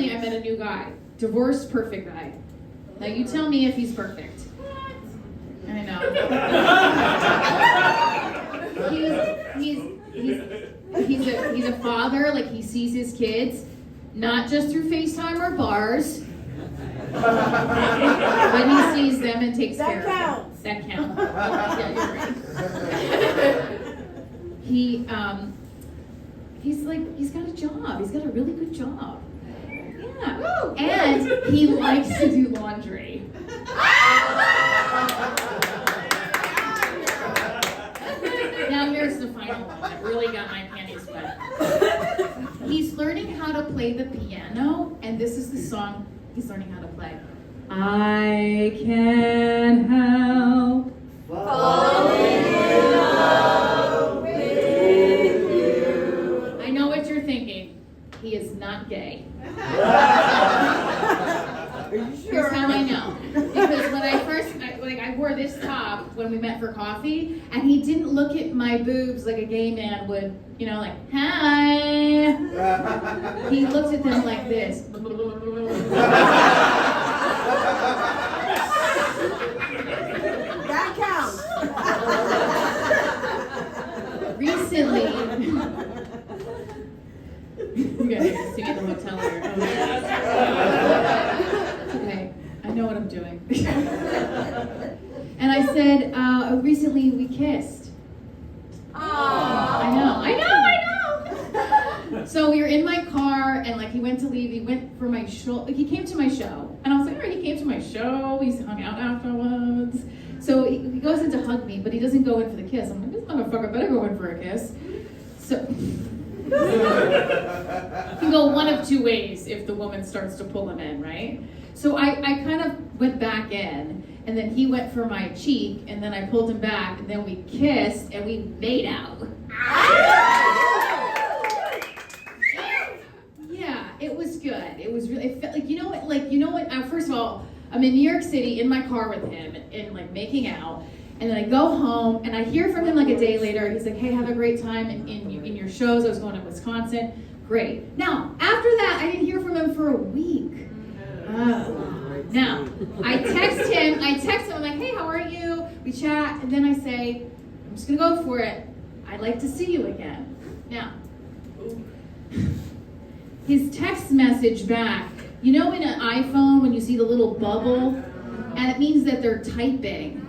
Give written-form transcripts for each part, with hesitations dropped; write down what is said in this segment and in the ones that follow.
recently I met a new guy. Divorced, perfect guy. Now you tell me if he's perfect. I know. He's a father, like he sees his kids, not just through FaceTime or bars, but he sees them and takes care of them. That counts. Yeah, you're right. He's got a job. He's got a really good job. Yeah. And he likes to do laundry. Now here's the final one that really got my panties wet. He's learning how to play the piano, and this is the song he's learning how to play. I can't help falling in love with you. I know what you're thinking. He is not gay. Are you sure? Here's how I know. Because when I wore this top when we met for coffee, and he didn't look at my boobs like a gay man would, like, hi. He looked at them like this. That counts. Recently, you guys are sitting at the hotel here. Okay, I know what I'm doing. And I said, recently we kissed. I know. So we were in my car, and he went to leave. He went for my show. He came to my show, and I was like, all right, he came to my show. We hung out afterwards. So he goes in to hug me, but he doesn't go in for the kiss. I'm like, this motherfucker better go in for a kiss. So you can go one of two ways if the woman starts to pull him in, right? So I kind of went back in, and then he went for my cheek, and then I pulled him back, and then we kissed, and we made out. Yeah, it was good. It was really, it felt like, you know what, first of all, I'm in New York City in my car with him, and making out, and then I go home, and I hear from him a day later. He's like, hey, have a great time in your shows. I was going to Wisconsin. Great. Now, after that, I didn't hear from him for a week. Now, I text him, I'm like, hey, how are you? We chat, and then I say, I'm just gonna go for it. I'd like to see you again. Now, his text message back, in an iPhone when you see the little bubble, and it means that they're typing.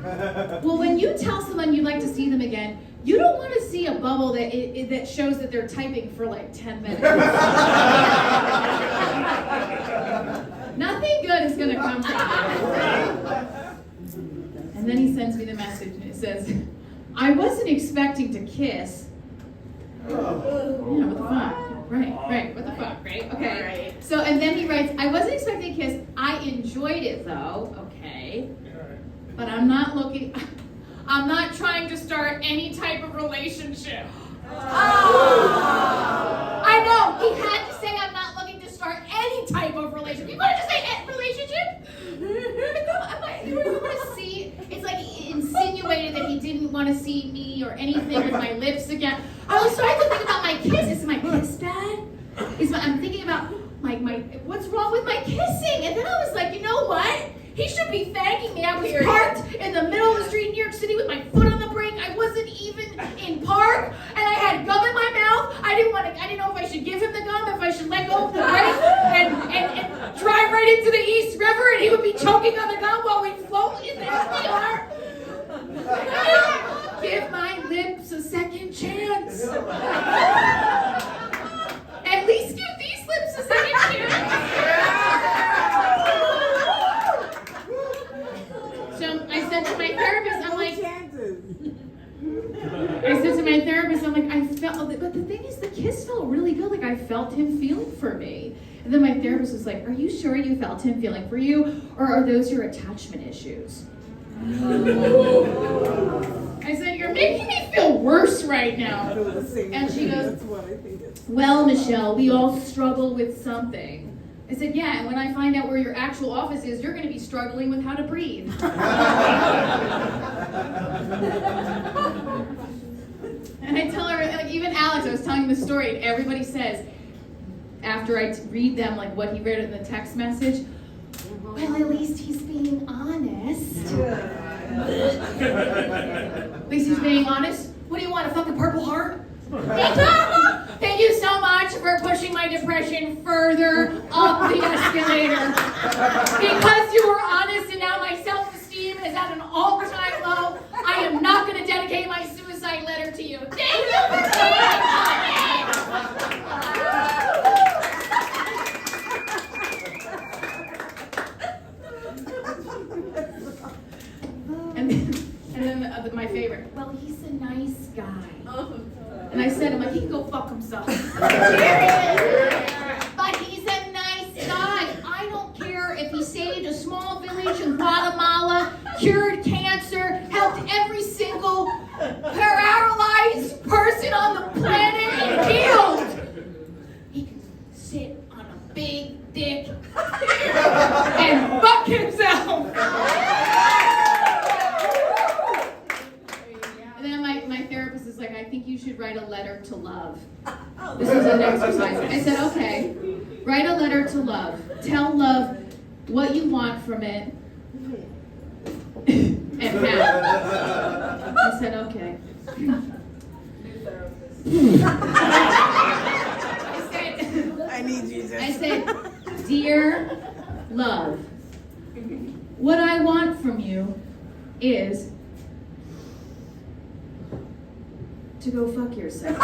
Well, when you tell someone you'd like to see them again, you don't want to see a bubble that shows that they're typing for 10 minutes. Nothing good is going to come from it. And then he sends me the message, and it says, I wasn't expecting to kiss. Yeah, what the fuck? Right, what the fuck, right? Okay. Right. So, and then he writes, I wasn't expecting a kiss. I enjoyed it, though. Okay. But I'm not trying to start any type of relationship. I know, he had to say I'm not looking to start any type of relationship. You wanted to say relationship? You want to see, it's like he insinuated that he didn't want to see me or anything with my lips again. I was starting to think about my kiss. Is my kiss bad? I'm thinking about what's wrong with my kissing? And then I was like, you know what? He should be thanking me. I was parked in the middle of the street in New York City with my foot on the brake. I wasn't even in park, and I had gum in my mouth. I didn't know if I should give him the gum, if I should let go of the brake and drive right into the East River, and he would be choking on the gum while we float in the SPR. Give my lips a second chance. At least give these lips a second chance. So I said to my therapist, I felt, but the thing is, the kiss felt really good. I felt him feeling for me. And then my therapist was like, are you sure you felt him feeling for you? Or are those your attachment issues? I said, you're making me feel worse right now. And she goes, well, Michelle, we all struggle with something. I said, yeah, and when I find out where your actual office is, you're going to be struggling with how to breathe. And I tell her, even Alex, I was telling him the story, and everybody says, after I read them, like what he wrote in the text message, well, at least he's being honest. At least he's being honest. What do you want, a fucking Purple Heart? Thank you so much for pushing my depression further up the escalator. Because you were honest and now my self-esteem is at an all-time low, I am not going to dedicate my suicide letter to you. Thank you for being honest. And then my favorite, well, he's a nice guy. And I said, he can go fuck himself. But he's a nice guy. I don't care if he saved a small village in Guatemala, cured cancer, helped every single paralyzed person on the planet and healed. He can sit on a big dick and fuck himself. And then my therapist is like, I think you should write a letter to love. This was an exercise. I said, okay, write a letter to love. Tell love what you want from it and how. I said, okay. I said, dear love, what I want from you is to go fuck yourself.